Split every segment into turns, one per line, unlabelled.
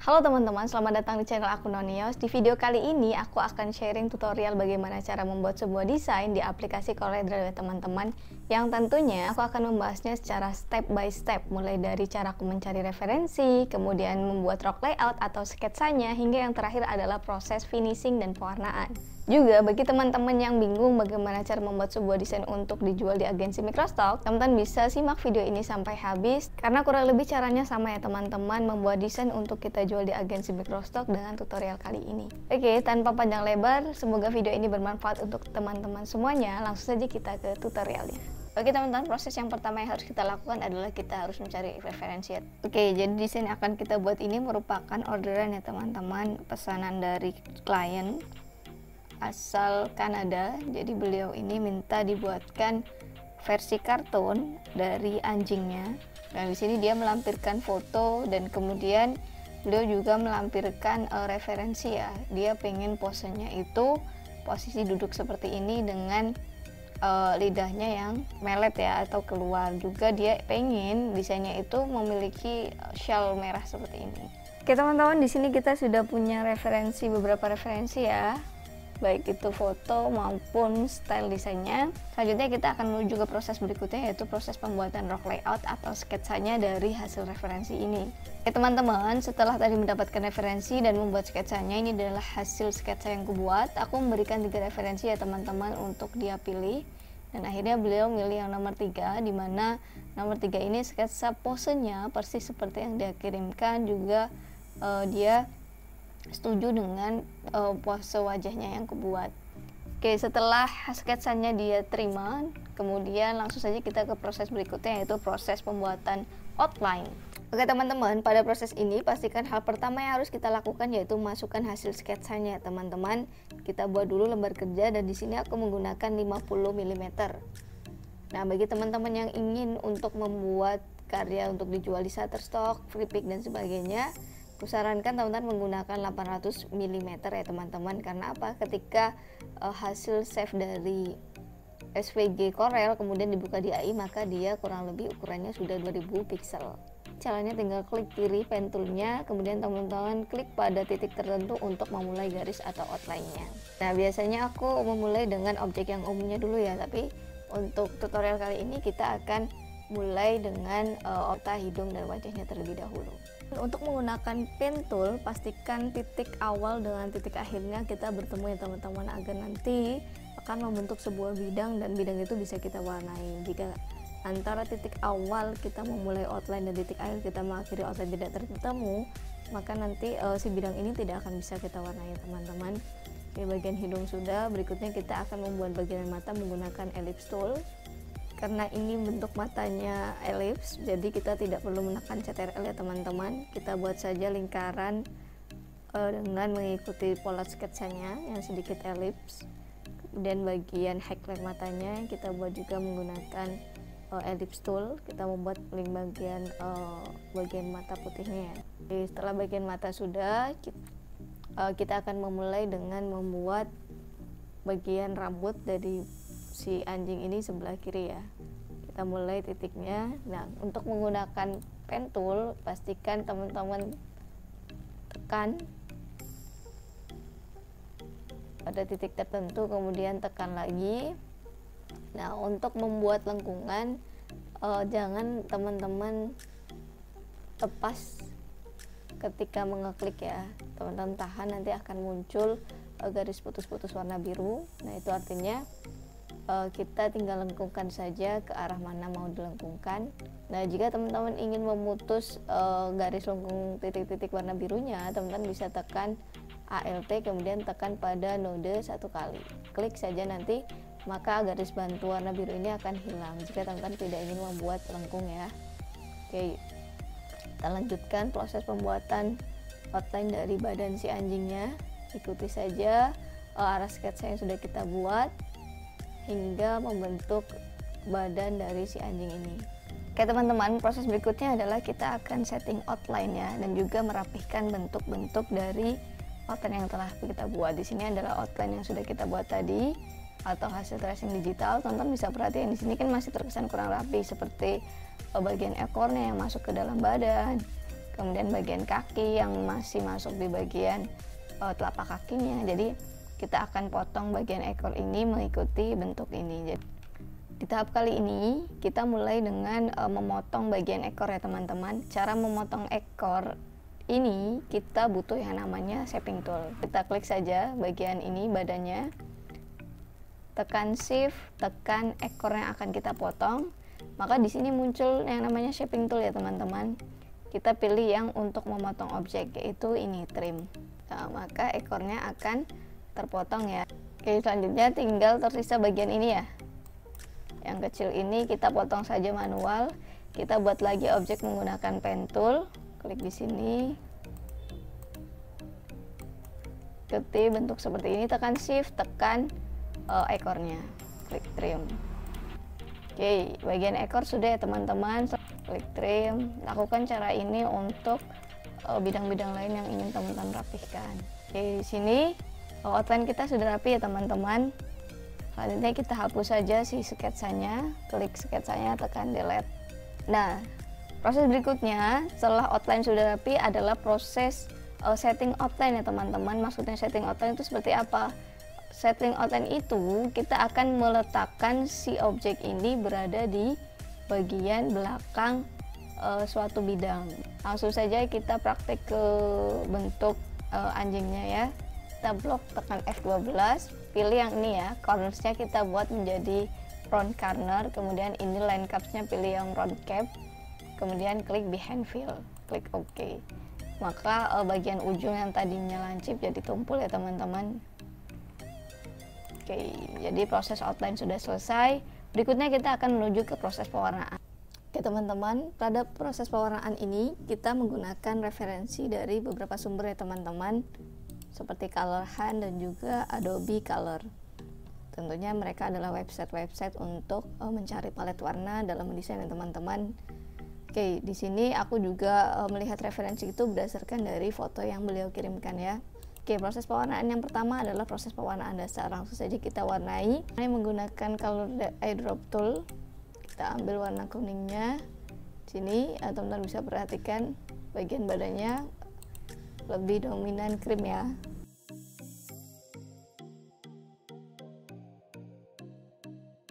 Halo teman-teman, selamat datang di channel aku Nonios. Di video kali ini aku akan sharing tutorial bagaimana cara membuat sebuah desain di aplikasi CorelDRAW ya teman-teman. Yang tentunya aku akan membahasnya secara step by step, mulai dari cara aku mencari referensi, kemudian membuat rock layout atau sketsanya, hingga yang terakhir adalah proses finishing dan pewarnaan. Juga bagi teman-teman yang bingung bagaimana cara membuat sebuah desain untuk dijual di agensi microstock, teman-teman bisa simak video ini sampai habis karena kurang lebih caranya sama ya teman-teman, membuat desain untuk kita jual di agensi microstock dengan tutorial kali ini. Oke, tanpa panjang lebar, semoga video ini bermanfaat untuk teman-teman semuanya. Langsung saja kita ke tutorialnya. Oke teman-teman, proses yang pertama yang harus kita lakukan adalah kita harus mencari referensi. Oke, jadi desain yang akan kita buat ini merupakan orderan ya teman-teman, pesanan dari klien asal Kanada. Jadi beliau ini minta dibuatkan versi kartun dari anjingnya. Nah, di sini dia melampirkan foto dan kemudian beliau juga melampirkan referensi ya. Dia pengen posenya itu posisi duduk seperti ini dengan lidahnya yang melet ya atau keluar. Juga dia pengen desainnya itu memiliki shawl merah seperti ini. Oke teman-teman, di sini kita sudah punya beberapa referensi ya, baik itu foto maupun style desainnya. Selanjutnya kita akan menuju ke proses berikutnya, yaitu proses pembuatan rock layout atau sketsanya dari hasil referensi ini. Oke teman-teman, setelah tadi mendapatkan referensi dan membuat sketsanya, ini adalah hasil sketsa yang kubuat. Aku memberikan 3 referensi ya teman-teman untuk dia pilih, dan akhirnya beliau milih yang nomor 3, dimana nomor 3 ini sketsa posenya persis seperti yang dia kirimkan. Juga dia setuju dengan pose wajahnya yang kubuat. Oke, setelah sketsanya dia terima, kemudian langsung saja kita ke proses berikutnya, yaitu proses pembuatan outline. Oke teman-teman, pada proses ini pastikan hal pertama yang harus kita lakukan yaitu masukkan hasil sketsanya teman-teman. Kita buat dulu lembar kerja, dan di sini aku menggunakan 50 mm. Nah, bagi teman-teman yang ingin untuk membuat karya untuk dijual di Shutterstock, Freepik dan sebagainya, aku sarankan teman-teman menggunakan 800 mm ya teman-teman. Karena apa? Ketika hasil save dari SVG Corel kemudian dibuka di AI, maka dia kurang lebih ukurannya sudah 2000 pixel. Caranya tinggal klik kiri pen toolnya, kemudian teman-teman klik pada titik tertentu untuk memulai garis atau outline-nya. Nah, biasanya aku memulai dengan objek yang umumnya dulu ya, tapi untuk tutorial kali ini kita akan mulai dengan otak, hidung, dan wajahnya terlebih dahulu. Untuk menggunakan pen tool, pastikan titik awal dengan titik akhirnya kita bertemu ya teman-teman, agar nanti akan membentuk sebuah bidang, dan bidang itu bisa kita warnai. Jika antara titik awal kita memulai outline dan titik akhir kita mengakhiri outline tidak tertemu, maka nanti si bidang ini tidak akan bisa kita warnai teman-teman. Di bagian hidung sudah, berikutnya kita akan membuat bagian mata menggunakan ellipse tool. Karena ini bentuk matanya elips, jadi kita tidak perlu menekan CTRL ya teman-teman. Kita buat saja lingkaran dengan mengikuti pola sketsanya yang sedikit elips. Kemudian bagian highlight matanya kita buat juga menggunakan ellipse tool. Kita membuat link bagian mata putihnya ya. Jadi setelah bagian mata sudah, kita akan memulai dengan membuat bagian rambut dari si anjing ini sebelah kiri ya. Kita mulai titiknya. Nah, untuk menggunakan pen tool, pastikan teman-teman tekan pada titik tertentu, kemudian tekan lagi. Nah, untuk membuat lengkungan, jangan teman-teman lepas ketika mengeklik ya. Teman-teman tahan, nanti akan muncul garis putus-putus warna biru. Nah, itu artinya kita tinggal lengkungkan saja ke arah mana mau dilengkungkan. Nah, jika teman-teman ingin memutus garis lengkung titik-titik warna birunya, teman-teman bisa tekan Alt kemudian tekan pada node 1 kali. Klik saja nanti, maka garis bantu warna biru ini akan hilang jika teman-teman tidak ingin membuat lengkung ya. Oke, kita lanjutkan proses pembuatan outline dari badan si anjingnya. Ikuti saja arah sketsa yang sudah kita buat hingga membentuk badan dari si anjing ini. Oke teman-teman, proses berikutnya adalah kita akan setting outline ya, dan juga merapihkan bentuk-bentuk dari outline yang telah kita buat. Di sini adalah outline yang sudah kita buat tadi atau hasil tracing digital. Teman-teman bisa perhatikan di sini kan masih terkesan kurang rapi, seperti bagian ekornya yang masuk ke dalam badan, kemudian bagian kaki yang masih masuk di bagian telapak kakinya. Jadi kita akan potong bagian ekor ini mengikuti bentuk ini. Jadi di tahap kali ini kita mulai dengan memotong bagian ekor ya teman-teman. Cara memotong ekor ini kita butuh yang namanya shaping tool. Kita klik saja bagian ini badannya, tekan shift, tekan ekor yang akan kita potong, maka di sini muncul yang namanya shaping tool ya teman-teman. Kita pilih yang untuk memotong objek, yaitu ini trim. Nah, maka ekornya akan terpotong ya. Oke, selanjutnya tinggal tersisa bagian ini ya, yang kecil ini kita potong saja manual. Kita buat lagi objek menggunakan pen tool. Klik di sini, ikuti bentuk seperti ini, tekan shift, tekan ekornya, klik trim. Oke, bagian ekor sudah ya teman-teman, klik trim. Lakukan cara ini untuk bidang-bidang lain yang ingin teman-teman rapihkan. Oke, di sini outline kita sudah rapi ya teman-teman. Selanjutnya kita hapus saja si sketsanya, klik sketsanya, tekan delete. Nah, proses berikutnya setelah outline sudah rapi adalah proses setting outline ya teman-teman. Maksudnya setting outline itu seperti apa? Setting outline itu kita akan meletakkan si objek ini berada di bagian belakang suatu bidang. Langsung saja kita praktek ke bentuk anjingnya ya. Kita blok, tekan F12, pilih yang ini ya, cornersnya kita buat menjadi round corner, kemudian ini line capsnya pilih yang round cap, kemudian klik behind fill, klik OK. Maka bagian ujung yang tadinya lancip jadi tumpul ya teman-teman. Oke, jadi proses outline sudah selesai. Berikutnya kita akan menuju ke proses pewarnaan. Oke teman-teman, pada proses pewarnaan ini kita menggunakan referensi dari beberapa sumber ya teman-teman, seperti Color Hunt dan juga Adobe Color. Tentunya mereka adalah website-website untuk mencari palet warna dalam mendesain ya teman-teman. Oke, di sini aku juga melihat referensi itu berdasarkan dari foto yang beliau kirimkan ya. Oke, proses pewarnaan yang pertama adalah proses pewarnaan dasar. Langsung saja kita warnai. Ini menggunakan color eyedrop tool. Kita ambil warna kuningnya. Sini teman-teman bisa perhatikan bagian badannya lebih dominan krim ya.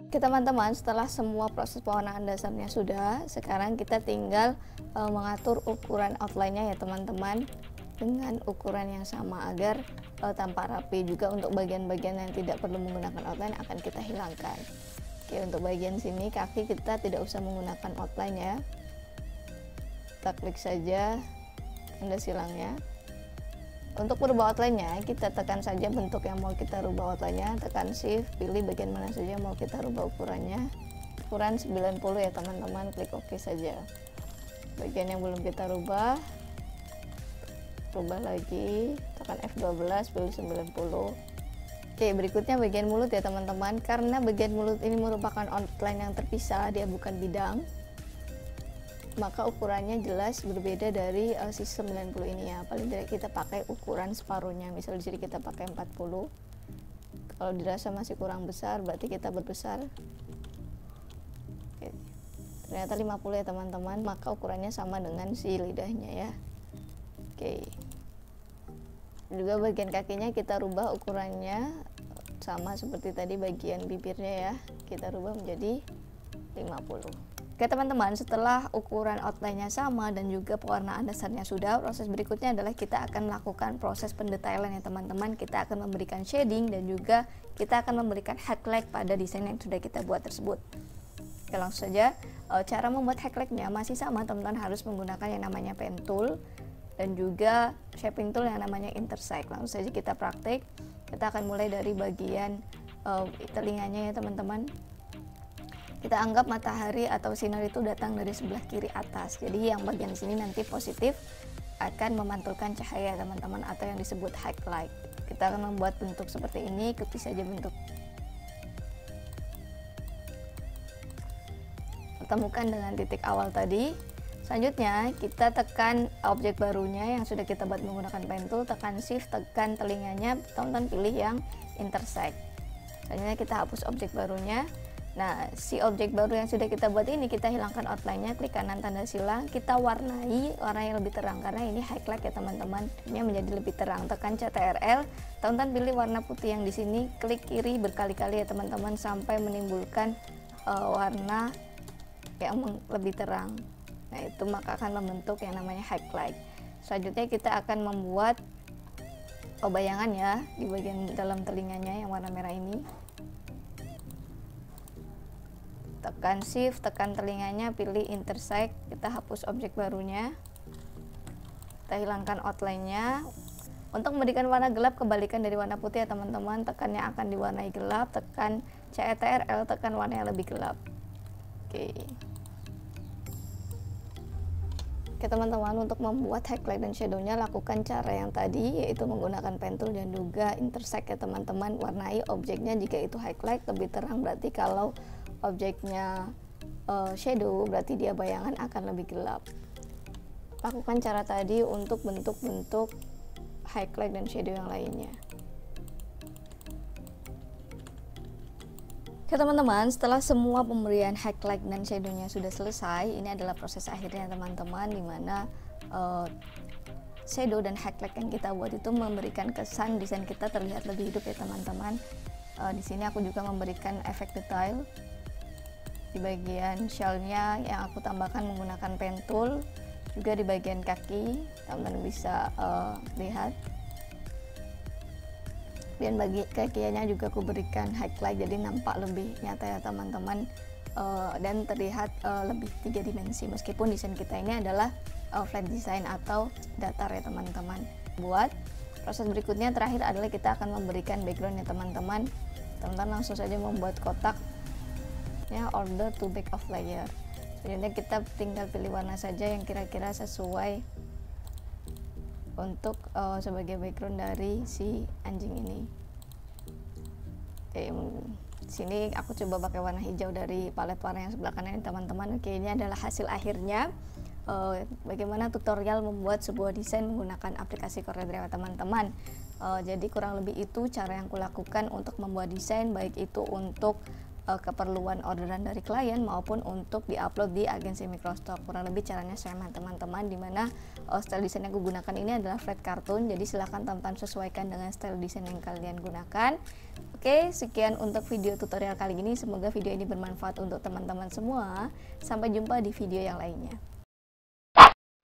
Oke teman-teman, setelah semua proses pewarnaan dasarnya sudah, sekarang kita tinggal mengatur ukuran outline-nya ya teman-teman, dengan ukuran yang sama agar tampak rapi. Juga untuk bagian-bagian yang tidak perlu menggunakan outline akan kita hilangkan. Oke, untuk bagian sini kaki kita tidak usah menggunakan outline ya. Kita klik saja tanda silangnya. Untuk merubah outline-nya, kita tekan saja bentuk yang mau kita rubah outline-nya, tekan shift, pilih bagian mana saja mau kita rubah ukurannya. Ukuran 90 ya teman-teman, klik OK saja. Bagian yang belum kita rubah lagi, tekan F12, pilih 90. Oke, berikutnya bagian mulut ya teman-teman. Karena bagian mulut ini merupakan outline yang terpisah, dia bukan bidang, maka ukurannya jelas berbeda dari si 90 ini ya. Paling tidak kita pakai ukuran separuhnya. Misal di sini kita pakai 40. Kalau dirasa masih kurang besar, berarti kita berbesar. Oke. Ternyata 50 ya teman-teman, maka ukurannya sama dengan si lidahnya ya. Oke. Juga bagian kakinya kita rubah ukurannya sama seperti tadi bagian bibirnya ya. Kita rubah menjadi 50. Oke teman-teman, setelah ukuran outline-nya sama dan juga pewarnaan dasarnya sudah, proses berikutnya adalah kita akan melakukan proses pendetailan ya teman-teman. Kita akan memberikan shading dan juga kita akan memberikan highlight pada desain yang sudah kita buat tersebut. Oke, langsung saja. Cara membuat highlight-nya masih sama, teman-teman harus menggunakan yang namanya pen tool dan juga shaping tool yang namanya intersect. Langsung saja kita praktik. Kita akan mulai dari bagian telinganya ya teman-teman. Kita anggap matahari atau sinar itu datang dari sebelah kiri atas. Jadi yang bagian sini nanti positif akan memantulkan cahaya teman-teman, atau yang disebut highlight. Kita akan membuat bentuk seperti ini, ikuti saja bentuk. Pertemukan dengan titik awal tadi. Selanjutnya kita tekan objek barunya yang sudah kita buat menggunakan pen tool, tekan shift, tekan telinganya, teman-teman pilih yang intersect. Selanjutnya kita hapus objek barunya. Nah, si objek baru yang sudah kita buat ini, kita hilangkan outline-nya, klik kanan tanda silang, kita warnai warna yang lebih terang karena ini highlight ya teman-teman. Ini menjadi lebih terang. Tekan CTRL, teman-teman pilih warna putih yang di sini, klik kiri berkali-kali ya teman-teman sampai menimbulkan warna yang lebih terang. Nah, itu maka akan membentuk yang namanya highlight. Selanjutnya kita akan membuat bayangan ya di bagian dalam telinganya yang warna merah ini. Tekan shift, tekan telinganya, pilih intersect, kita hapus objek barunya, kita hilangkan outline-nya. Untuk memberikan warna gelap, kebalikan dari warna putih ya teman-teman, tekannya akan diwarnai gelap, tekan CTRL, tekan warna yang lebih gelap. Oke teman-teman, untuk membuat highlight dan shadownya lakukan cara yang tadi, yaitu menggunakan pen tool dan juga intersect ya teman-teman. Warnai objeknya, jika itu highlight lebih terang berarti kalau objeknya shadow berarti dia bayangan akan lebih gelap. Lakukan cara tadi untuk bentuk-bentuk highlight dan shadow yang lainnya. Oke teman-teman, setelah semua pemberian highlight dan shadownya sudah selesai, ini adalah proses akhirnya teman-teman, dimana shadow dan highlight yang kita buat itu memberikan kesan desain kita terlihat lebih hidup ya teman-teman. Di sini aku juga memberikan efek detail di bagian shellnya yang aku tambahkan menggunakan pen tool, juga di bagian kaki teman-teman bisa lihat. Dan bagi kakinya juga aku berikan highlight jadi nampak lebih nyata ya teman-teman, dan terlihat lebih 3 dimensi meskipun desain kita ini adalah flat design atau datar ya teman-teman. Buat proses berikutnya terakhir adalah kita akan memberikan background ya teman-teman. Teman-teman langsung saja membuat kotak ya, order to back of layer. Selanjutnya kita tinggal pilih warna saja yang kira-kira sesuai untuk sebagai background dari si anjing ini. Oke, sini aku coba pakai warna hijau dari palet warna yang sebelah kanan teman-teman. Oke, ini adalah hasil akhirnya. Bagaimana tutorial membuat sebuah desain menggunakan aplikasi CorelDRAW teman-teman. Jadi kurang lebih itu cara yang kulakukan untuk membuat desain, baik itu untuk keperluan orderan dari klien maupun untuk diupload di agensi Microstock. Kurang lebih caranya sama teman-teman, dimana style desain yang aku gunakan ini adalah flat cartoon, jadi silahkan teman-teman sesuaikan dengan style desain yang kalian gunakan. Oke, sekian untuk video tutorial kali ini, semoga video ini bermanfaat untuk teman-teman semua. Sampai jumpa di video yang lainnya.